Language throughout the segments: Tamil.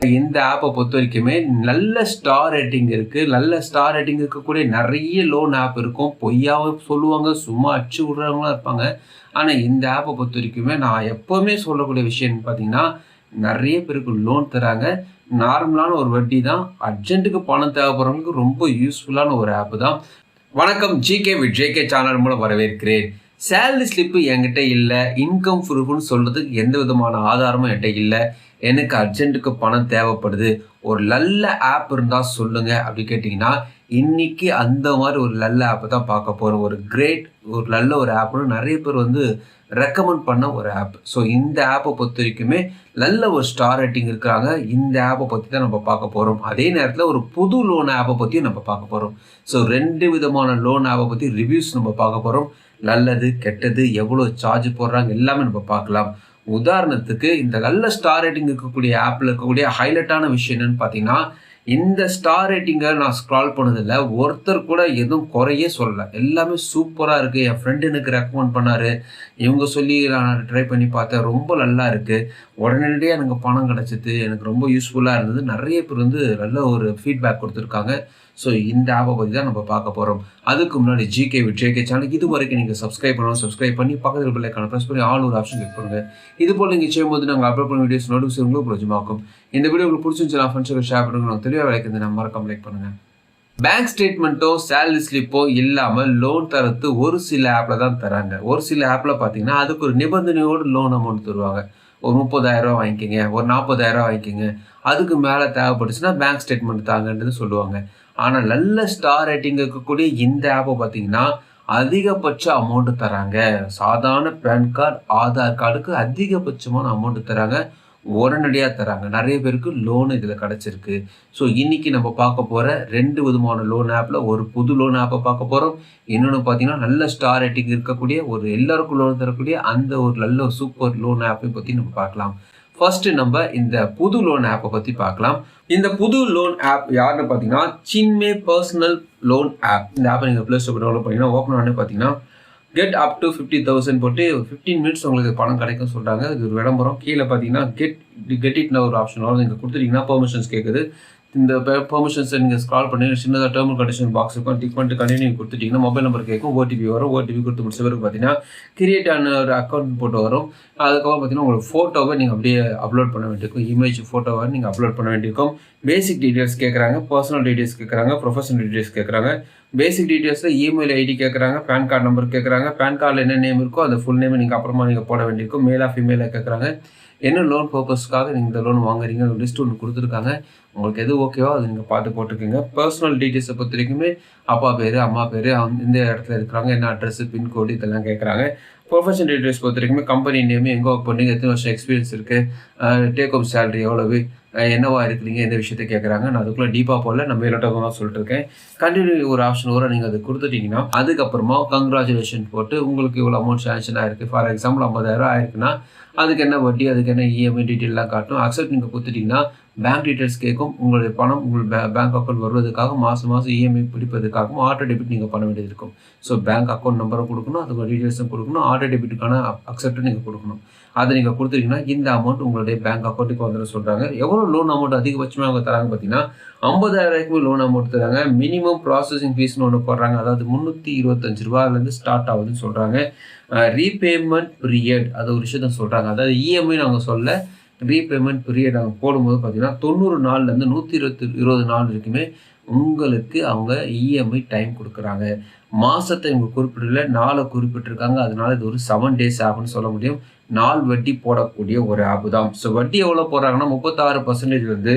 இந்த ஆப்பை பொறுத்த வரைக்குமே நல்ல ஸ்டார் ரேட்டிங் இருக்கு. நல்ல ஸ்டார் ரேட்டிங் இருக்கக்கூடிய நெறைய லோன் ஆப் இருக்கும். பொய்யாவும் சொல்லுவாங்க, சும்மா அடிச்சு விடுறவங்களும் இருப்பாங்க. ஆனா இந்த ஆப்பை பொறுத்த வரைக்குமே நான் எப்பவுமே சொல்லக்கூடிய விஷயம் பார்த்தீங்கன்னா, நெறைய பேருக்கு லோன் தராங்க. நார்மலான ஒரு வட்டி தான். அர்ஜென்ட்டுக்கு பணம் தேவைப்படுறவங்களுக்கு ரொம்ப யூஸ்ஃபுல்லான ஒரு ஆப் தான். வணக்கம், ஜிகே வித் ஜேகே சேனல் மூலம் வரவேற்கிறேன். சேலரி ஸ்லிப்பு என்கிட்ட இல்ல. இன்கம் ப்ரூஃப்னு சொல்றதுக்கு எந்த விதமான ஆதாரமும் என்கிட்ட இல்ல. எனக்கு அர்ஜென்ட்டுக்கு பணம் தேவைப்படுது. ஒரு நல்ல ஆப் இருந்தா சொல்லுங்க அப்படி கேட்டீங்கன்னா, இன்னைக்கு அந்த மாரி ஒரு நல்ல ஆப் தான் பார்க்க போறோம். ஒரு நல்ல ஒரு ஆப்னு நெறைய பேர் ரெக்கமெண்ட் பண்ண ஒரு ஆப். ஸோ இந்த ஆப்பை பொறுத்த வரைக்குமே நல்ல ஒரு ஸ்டார் ரேட்டிங் இருக்கிறாங்க. இந்த ஆப்பை பத்தி தான் நம்ம பார்க்க போறோம். அதே நேரத்துல ஒரு புது லோன் ஆப்பை பத்தியும் நம்ம பார்க்க போறோம். ஸோ 2 விதமான லோன் ஆப்பை பத்தி ரிவ்யூஸ் நம்ம பார்க்க போறோம். நல்லது, கெட்டது, எவ்வளோ சார்ஜ் போடுறாங்க எல்லாமே நம்ம பார்க்கலாம். உதாரணத்துக்கு இந்த நல்ல ஸ்டார் ரேட்டிங் இருக்கக்கூடிய ஆப்ல இருக்கக்கூடிய ஹைலைட்டான விஷயம் என்னன்னு பார்த்தீங்கன்னா, இந்த ஸ்டார் ரேட்டிங்கை நான் ஸ்க்ரால் பண்ணதில்ல. ஒருத்தர் கூட எதுவும் குறையே சொல்லல. எல்லாமே சூப்பரா இருக்கு. என் ஃப்ரெண்ட் எனக்கு ரெக்கமெண்ட் பண்ணாரு. இவங்க சொல்லி நான் ட்ரை பண்ணி பார்த்தேன். ரொம்ப நல்லா இருக்கு. உடனடியா எனக்கு பணம் கிடைச்சது. எனக்கு ரொம்ப யூஸ்ஃபுல்லா இருந்தது. நெறைய பேர் நல்ல ஒரு ஃபீட்பேக் குடுத்துருக்காங்க. ஸோ இந்த ஆப்பை பத்தி தான் நம்ம பார்க்க போறோம். அதுக்கு முன்னாடி ஜிகே வித் ஜேகே சேனல் இதுவரைக்கும் நீங்க சப்ஸ்கிரைப் பண்ணி பக்கத்துல பெல் ஐகானை பிரஸ் பண்ணி ஆல் ஒரு ஆப்ஷன் கிளிக் பண்ணுங்க. இது போல நீங்க செய்யும்போது நாங்கள் அப்லோட் பண்ண வீடியோஸ் நோட்டிஃபிகேஷன் உங்களுக்கு பிரயோஜனமாக்கும். இந்த வீடியோ உங்களுக்கு பிடிச்சிருந்துச்சுன்னா ஃப்ரெண்ட்ஸுக்கு ஷேர் பண்ணுங்க. நான் தெளிவாக விளக்குது நம்ம மறக்காம லைக் பண்ணுங்க. பேங்க் ஸ்டேட்மெண்ட்டோ சேலரி ஸ்லிப்போ இல்லாமல் லோன் தரது ஒரு சில ஆப்ல தான் தராங்க. ஒரு சில ஆப்ல பார்த்தீங்கன்னா அதுக்கு ஒரு நிபந்தனையோடு லோன் அமௌண்ட் தருவாங்க. ஒரு 30,000 வாங்கிக்கங்க, ஒரு 40,000 வாங்கிக்கங்க. அதுக்கு மேலே தேவைப்பட்டுச்சுன்னா பேங்க் ஸ்டேட்மெண்ட் தாங்கன்றது சொல்லுவாங்க. ஆனால் நல்ல ஸ்டார் ரேட்டிங் இருக்கக்கூடிய இந்த ஆப்பை பார்த்தீங்கன்னா அதிகபட்ச அமௌண்ட் தராங்க. சாதாரண பேன் கார்டு, ஆதார் கார்டுக்கு அதிகபட்சமான அமௌண்ட் தராங்க. உடனடியாக தராங்க. நிறைய பேருக்கு லோன் இதில் கிடச்சிருக்கு. ஸோ இன்னைக்கு நம்ம பார்க்க போகிற 2 விதமான லோன் ஆப்பில் ஒரு புது லோன் ஆப்பை பார்க்க போகிறோம். இன்னொன்று பார்த்தீங்கன்னா நல்ல ஸ்டார் ரேட்டிங் இருக்கக்கூடிய ஒரு எல்லாருக்கும் லோன் தரக்கூடிய அந்த ஒரு நல்ல சூப்பர் லோன் ஆப்பை பற்றி நம்ம பார்க்கலாம். ஃபர்ஸ்ட் நம்ம இந்த புது லோன் ஆப்பை பற்றி பார்க்கலாம். இந்த புது லோன் ஆப் யாருன்னு பார்த்தீங்கன்னா சின்மே பர்சனல் லோன் ஆப். இந்த ஆப்பை நீங்கள் ப்ளே ஸ்டோர் டவுன்லோட் பண்ணிங்கன்னா ஓப்பன் பண்ணி பார்த்தீங்கன்னா கெட் அப் டு 50,000 போட்டு 15 மினிட்ஸ் உங்களுக்கு பணம் கிடைக்கும் சொல்கிறாங்க. இது ஒரு விளம்பரம். கீழே பார்த்தீங்கன்னா கெட் இட்னு ஒரு ஆப்ஷன் வரும். நீங்கள் கொடுத்துட்டீங்கன்னா பெர்மிஷன்ஸ் கேட்குது. இந்த பெர்மிஷன்ஸை நீங்கள் ஸ்க்ரால் பண்ணி சின்னதாக டேர்ம் அண்ட் கண்டிஷன் பாக்ஸ் இருக்கும். டிக் பண்ணிட்டு கண்டினியூ கொடுத்துட்டிங்கன்னா மொபைல் நம்பர் கேட்கும். ஓடிபி வரும். ஓடிபி கொடுத்து முடிச்ச பிறகு பார்த்தீங்கன்னா கிரியேட் ஆன ஒரு அக்கௌண்ட் போட்டு வரும். அதுக்கப்புறம் பார்த்தீங்கன்னா உங்களுக்கு ஃபோட்டோவை நீங்கள் அப்படியே அப்லோட் பண்ண வேண்டியிருக்கும். இமேஜ் ஃபோட்டோவை நீங்கள் அப்லோட் பண்ண வேண்டியிருக்கும். பேசிக் டீட்டெயில்ஸ் கேட்குறாங்க, பர்சனல் டீட்டெயில்ஸ் கேட்குறாங்க, ப்ரொஃபஷனல் டீட்டெயில்ஸ் கேட்குறாங்க. பேசிக் டீட்டெயில்ஸில் இமெயில் ஐடி கேட்குறாங்க, பேன் கார்டு நம்பர் கேட்குறாங்க. பேன் கார்டில் என்ன நேம் இருக்கோ அந்த ஃபுல் நேம் நீங்கள் அப்புறமா நீங்கள் போட வேண்டியிருக்கும். மேலாக ஃபீமேலாக கேட்குறாங்க. என்ன லோன் பர்பஸ்க்காக நீங்கள் இந்த லோன் வாங்குறீங்க லிஸ்ட் ஒன்று கொடுத்துருக்காங்க. உங்களுக்கு எது ஓகேவோ அது நீங்கள் பார்த்து போட்டுக்கோங்க. பர்சனல் டீட்டெயில்ஸை பொறுத்த வரைக்குமே அப்பா பேர், அம்மா பேர், இந்த இடத்துல இருக்கிறாங்க, என்ன அட்ரஸ், பின்கோடு இதெல்லாம் கேட்குறாங்க. ப்ரொஃபஷனல் டீட்டெயில்ஸ் பொறுத்த வரைக்குமே கம்பெனி நேம், எங்கே ஒர்க் பண்ணி, எத்தனை வருஷம் எக்ஸ்பீரியன்ஸ் இருக்குது, டேக் ஹோம் சேலரி எவ்வளவு, என்னவா இருக்கிறீங்க, எந்த விஷயத்த கேட்குறாங்க. நான் அதுக்குள்ளே டீப்பாக போகல, நம்ம மேலோட்டமாக சொல்லிட்டு இருக்கேன். கண்டினியூ ஒரு ஆப்ஷன் வரும். நீங்கள் அது கொடுத்துட்டீங்கன்னா அதுக்கப்புறமா கங்க்ராச்சுலேஷன் போட்டு உங்களுக்கு இவ்வளோ அமௌண்ட் சேங்ஷன் ஆயிருக்கு. ஃபார் எக்ஸாம்பிள் 50,000 ஆயிருக்குன்னா அதுக்கு என்ன வட்டி, அதுக்கு என்ன இஎம்ஐ டீட்டெயிலாம் காட்டும். அக்செப்ட் நீங்கள் கொடுத்துட்டிங்கன்னா பேங்க் டீட்டெயில்ஸ் கேட்கும். உங்களுடைய பணம் உங்கள் பேங்க் அக்கௌண்ட் வருவதற்காக மாதம் இஎம்ஐ பிடிப்பதற்காகவும் ஆட்டோ டெபிட் நீங்கள் பண்ண வேண்டியது இருக்கும். ஸோ பேங்க் அக்கௌண்ட் நம்பரும் கொடுக்கணும், அதுக்கு டீட்டெயில்ஸும் கொடுக்கணும், ஆட்டோ டெபிட்டுக்கான அக்செப்ட் நீங்கள் கொடுக்கணும். அதை நீங்கள் கொடுத்துட்டீங்கன்னா இந்த அமௌண்ட் உங்களுடைய பேங்க் அக்கௌண்ட்டுக்கு வந்துடும் சொல்கிறாங்க. எவ்வளோ லோன் அமௌண்ட் அதிகபட்சமாக அவங்க தராங்க பார்த்தீங்கன்னா 50,000 லோன் அமௌண்ட் தராங்க. மினிமம் ப்ராசஸிங் ஃபீஸ்னு ஒன்று போடுறாங்க. அதாவது ₹325 ஸ்டார்ட் ஆகுதுன்னு சொல்கிறாங்க. ரீபேமெண்ட் பீரியட் அது ஒரு விஷயத்த சொல்கிறாங்க. அதாவது இஎம்ஐ அவங்க சொல்ல ரீபேமெண்ட் பீரியட் அவங்க போடும்போது பார்த்தீங்கன்னா 90 நாள்லேருந்து 120 நாள் வரைக்குமே உங்களுக்கு அவங்க இஎம்ஐ டைம் கொடுக்குறாங்க. மாதத்தை இவங்க குறிப்பிடல, நாளை குறிப்பிட்டிருக்காங்க. அதனால இது ஒரு 7 டேஸ் ஆப்னு சொல்ல முடியும். நாள் வட்டி போடக்கூடிய ஒரு ஆப் தான். ஸோ வட்டி எவ்வளோ போடுறாங்கன்னா 36%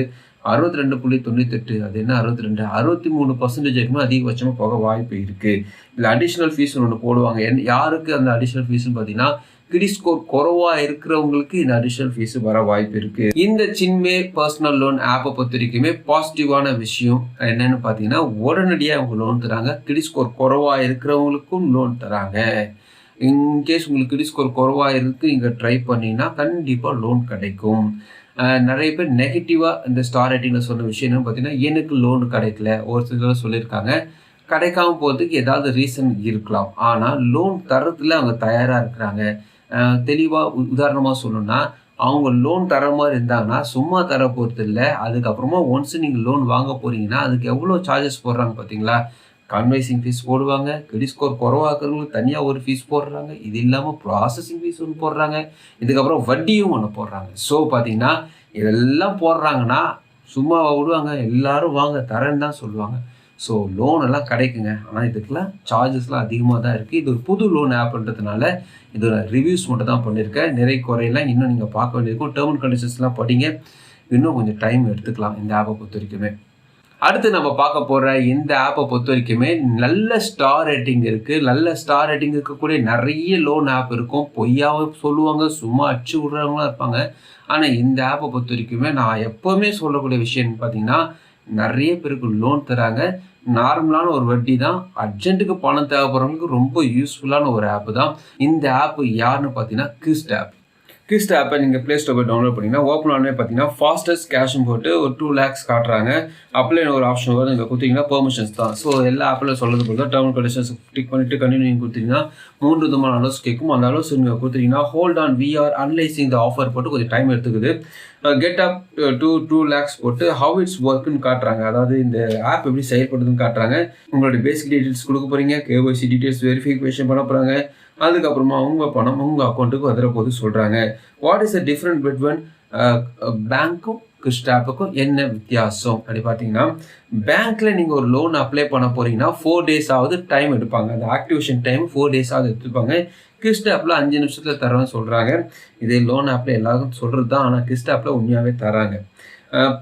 62.98. அது என்ன 62 63% வரைக்கும் அதிகபட்சமாக போக வாய்ப்பு இருக்குது. இல்லை அடிஷ்னல் ஃபீஸ் ஒன்று போடுவாங்க. யாருக்கு அந்த அடிஷ்னல் ஃபீஸ்ன்னு பார்த்தீங்கன்னா கிரெடிட் ஸ்கோர் குறைவாக இருக்கிறவங்களுக்கு இந்த அடிஷ்னல் ஃபீஸ் வர வாய்ப்பு இருக்குது. இந்த சின்மே பர்சனல் லோன் ஆப்பை பொறுத்த வரைக்குமே பாசிட்டிவான விஷயம் என்னன்னு பார்த்தீங்கன்னா உடனடியாக அவங்க லோன் தராங்க. கிரெடிட் ஸ்கோர் குறைவாக இருக்கிறவங்களுக்கும் லோன் தராங்க. இன்கேஸ் உங்களுக்கு கிரெடிட் ஸ்கோர் குறைவாக இருக்குது இங்கே ட்ரை பண்ணிங்கன்னா கண்டிப்பாக லோன் கிடைக்கும். நிறைய பேர் நெகட்டிவாக இந்த ஸ்டார் ரேட்டிங்கில் சொன்ன விஷயம் என்னன்னு பார்த்தீங்கன்னா எனக்கு லோன் கிடைக்கல. ஒரு சிலர் சொல்லியிருக்காங்க. கிடைக்காம போகிறதுக்கு ஏதாவது ரீசன் இருக்கலாம். ஆனால் லோன் தரத்தில் அவங்க தயாராக இருக்கிறாங்க. தெளிவாக உதாரணமாக சொல்லணும்னா அவங்க லோன் தர மாதிரி இருந்தாங்கன்னா சும்மா தர போகிறது இல்லை. அதுக்கப்புறமா ஒன்ஸ் நீங்கள் லோன் வாங்க போகிறீங்கன்னா அதுக்கு எவ்வளோ சார்ஜஸ் போடுறாங்க பார்த்தீங்களா? கன்வைசிங் ஃபீஸ் போடுவாங்க, கிரெடிட் ஸ்கோர் குறைவாக்குறவங்களுக்கு தனியாக ஒரு ஃபீஸ் போடுறாங்க, இது இல்லாமல் ப்ராசஸிங் ஃபீஸ் ஒன்று போடுறாங்க, இதுக்கப்புறம் வட்டியும் ஒன்று போடுறாங்க. ஸோ பார்த்தீங்கன்னா இதெல்லாம் போடுறாங்கன்னா சும்மா விடுவாங்க, எல்லாரும் வாங்க தரேன்னு தான் சொல்லுவாங்க. ஸோ லோன் எல்லாம் கிடைக்குங்க. ஆனால் இதுக்கெல்லாம் சார்ஜஸ்லாம் அதிகமாக தான் இருக்குது. இது ஒரு புது லோன் ஆப்ன்றதுனால இதோட ரிவ்யூஸ் மட்டும் தான் பண்ணியிருக்கேன். நிறை குறையெல்லாம் இன்னும் நீங்கள் பார்க்க வேண்டியிருக்கும். டேர்ம் அண்ட் கண்டிஷன்ஸ்லாம் படிங்க. இன்னும் கொஞ்சம் டைம் எடுத்துக்கலாம் இந்த ஆப்பை பொறுத்த வரைக்குமே. அடுத்து நம்ம பார்க்க போகிற இந்த ஆப்பை பொறுத்த வரைக்குமே நல்ல ஸ்டார் ரேட்டிங் இருக்குது. நல்ல ஸ்டார் ரேட்டிங் இருக்கக்கூடிய நிறைய லோன் ஆப் இருக்கும். பொய்யாவே சொல்லுவாங்க, சும்மா அடிச்சு விட்றவங்களாம் இருப்பாங்க. ஆனால் இந்த ஆப்பை பொறுத்த வரைக்குமே நான் எப்போவுமே சொல்லக்கூடிய விஷயம் பார்த்தீங்கன்னா, நிறைய பேருக்கு லோன் தராங்க. நார்மலான ஒரு வட்டி தான். அர்ஜென்ட்டுக்கு பணம் தேவைப்படுறவங்களுக்கு ரொம்ப யூஸ்ஃபுல்லான ஒரு ஆப்பு தான். இந்த ஆப்பு யாருன்னு பார்த்தீங்கன்னா கிஸ்ட் ஆப். கிஸ்ட் ஆப்பை நீங்கள் ப்ளே ஸ்டோர் போய் டவுன்லோட் பண்ணிங்கன்னா ஓப்பன் ஆனே பார்த்தீங்கன்னா ஃபாஸ்டஸ்ட் கேஷ்னு போட்டு ஒரு 2 lakhs காட்டுறாங்க. அப்ளை ஒரு ஆப்ஷன் வரும். நீங்கள் கொடுத்தீங்கன்னா பெர்மிஷன்ஸ் தான். ஸோ எல்லா ஆப்பில் சொல்கிறது போல டேர்ம் அண்ட் கண்டிஷன்ஸ் டிக் பண்ணிவிட்டு கண்டினியூ நீங்கள் கொடுத்தீங்கன்னா 3 விதமான அலோஸ் கேட்கும். அந்த அலோஸ் நீங்கள் கொடுத்தீங்கன்னா hold on we are analysing the offer போட்டு கொஞ்சம் டைம் எடுத்துக்குது. கெட் அப் டு 2 lakhs போட்டு ஹவு இட்ஸ் ஒர்க்குன்னு காட்டுறாங்க. அதாவது இந்த ஆப் எப்படி செயல்படுதுன்னு காட்டுறாங்க. உங்களுடைய பேசிக் டீட்டெயில்ஸ் கொடுக்க போகிறீங்க, கேஒய்சி டீட்டெயில்ஸ் வெரிஃபிகேஷன் பண்ண போகிறாங்க. அதுக்கப்புறமா உங்கள் பணம் உங்கள் அக்கௌண்ட்டுக்கு வந்துட போது சொல்கிறாங்க. What is the different between பேங்க்கும் கிஸ்ட் ஆப்புக்கும் என்ன வித்தியாசம் அப்படி பார்த்தீங்கன்னா, பேங்க்கில் நீங்கள் ஒரு லோன் அப்ளை பண்ண போகிறீங்கன்னா 4 days ஆகுது டைம் எடுப்பாங்க. அந்த ஆக்டிவேஷன் டைம் 4 days ஆகுது எடுத்துப்பாங்க. கிஸ்ட் ஆப்பில் 5 நிமிஷத்தில் தரேன்னு சொல்கிறாங்க. இதே லோன் ஆப்பில் எல்லாருக்கும் சொல்கிறது தான். ஆனால் கிஸ்ட் ஆப்பில் உண்மையாகவே தராங்க.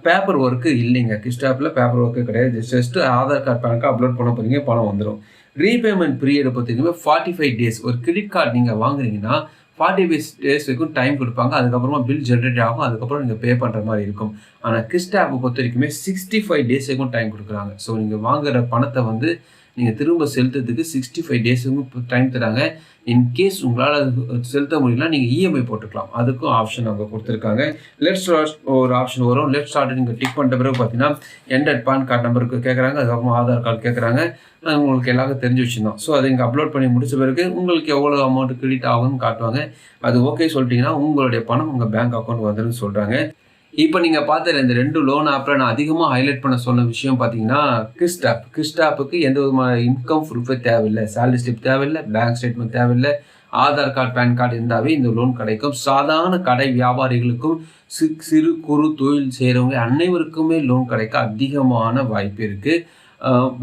பேப்பர் ஒர்க்கு இல்லைங்க. கிஸ்ட் ஆப்பில் பேப்பர் ஒர்க்கு கிடையாது. Just Aadhaar card PAN card upload பண்ண போகிறீங்க, பணம் வந்துடும். ரீபேமெண்ட் பீரியடை பார்த்தீங்கன்னா 45 days. ஒரு கிரெடிட் கார்டு நீங்கள் வாங்குறீங்கன்னா 45 days வரைக்கும் டைம் கொடுப்பாங்க. அதுக்கப்புறமா பில் ஜென்ரேட் ஆகும். அதுக்கப்புறம் நீங்கள் பே பண்ணுற மாதிரி இருக்கும். ஆனால் கிஸ்ட் ஆப்பை பொறுத்த வரைக்குமே 65 days வரைக்கும் டைம் கொடுக்குறாங்க. ஸோ நீங்கள் வாங்குகிற பணத்தை வந்து நீங்கள் திரும்ப செலுத்துறதுக்கு 65 days டைம் தராங்க. இன்கேஸ் உங்களால் செலுத்த முடியல நீங்கள் இஎம்ஐ போட்டுக்கலாம். அதுக்கும் ஆப்ஷன் அவங்க கொடுத்துருக்காங்க. லெட் ஸ்டார்ட் ஒரு ஆப்ஷன் வரும். லெட் ஸ்டார்ட் நீங்கள் டிக் பண்ணுற பிறகு பார்த்தீங்கன்னா என்டர் பான் கார்டு நம்பருக்கு கேட்குறாங்க. அதுக்கப்புறம் ஆதார் கார்டு கேட்குறாங்க. உங்களுக்கு எல்லாருக்கும் தெரிஞ்சு வச்சுருந்தோம். ஸோ அதை இங்கே அப்லோட் பண்ணி முடிச்ச பிறகு உங்களுக்கு எவ்வளோ அமௌண்ட் கிரெடிட் ஆகும்னு காட்டுவாங்க. அது ஓகே சொல்லிட்டீங்கன்னா உங்களுடைய பணம் உங்கள் பேங்க் அக்கௌண்ட் வந்துடும் சொல்கிறாங்க. இப்போ நீங்கள் பார்த்த இந்த 2 லோன் ஆப்பில் நான் அதிகமாக ஹைலைட் பண்ண சொன்ன விஷயம் பார்த்தீங்கன்னா கிஸ்ட் ஆப். கிஸ்ட் ஆப்புக்கு எந்த விதமான இன்கம் ப்ரூஃபே தேவையில்லை, சேலரி ஸ்லிப் தேவையில்லை, பேங்க் ஸ்டேட்மெண்ட் தேவையில்லை. ஆதார் கார்டு பேன் கார்டு இருந்தாவே இந்த லோன் கிடைக்கும். சாதாரண கடை வியாபாரிகளுக்கும் சிறு குறு தொழில் செய்கிறவங்க அனைவருக்குமே லோன் கிடைக்க அதிகமான வாய்ப்பு இருக்குது.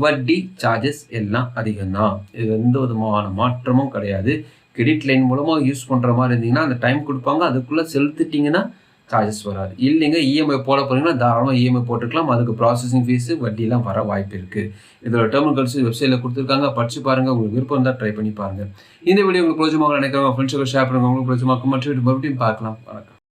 வட்டி சார்ஜஸ் எல்லாம் அதிகம்தான். இது எந்த விதமான மாற்றமும் கிடையாது. கிரெடிட் லைன் மூலமாக யூஸ் பண்ணுற மாதிரி இருந்தீங்கன்னா அந்த டைம் கொடுப்பாங்க. அதுக்குள்ளே செலுத்திட்டிங்கன்னா சார்ஜஸ் வராது. இல்லைங்க இஎம்ஐ போட போகிறீங்கன்னா தாராளமாக இஎம்ஐ போட்டுக்கலாம். அதுக்கு ப்ராசஸிங் ஃபீஸு வட்டியெல்லாம் வர வாய்ப்பு இருக்குது. இதோட டேர்ம் அண்ட் கண்டிஷன்ஸ் வெப்சைட்டில் கொடுத்துருக்காங்க. படிச்சு பாருங்கள். உங்களுக்கு விருப்பம் இருந்தால் ட்ரை பண்ணி பாருங்கள். இந்த வீடியோ உங்களுக்கு பிடிச்சமாக நினைக்கிறவங்க ஃப்ரெண்ட்ஸுக்கு ஷேர் பண்ணுங்கள். உங்களுக்கு பிடிச்சமாக மற்ற வீடியோ மறுபடியும் பார்க்கலாம். வணக்கம்.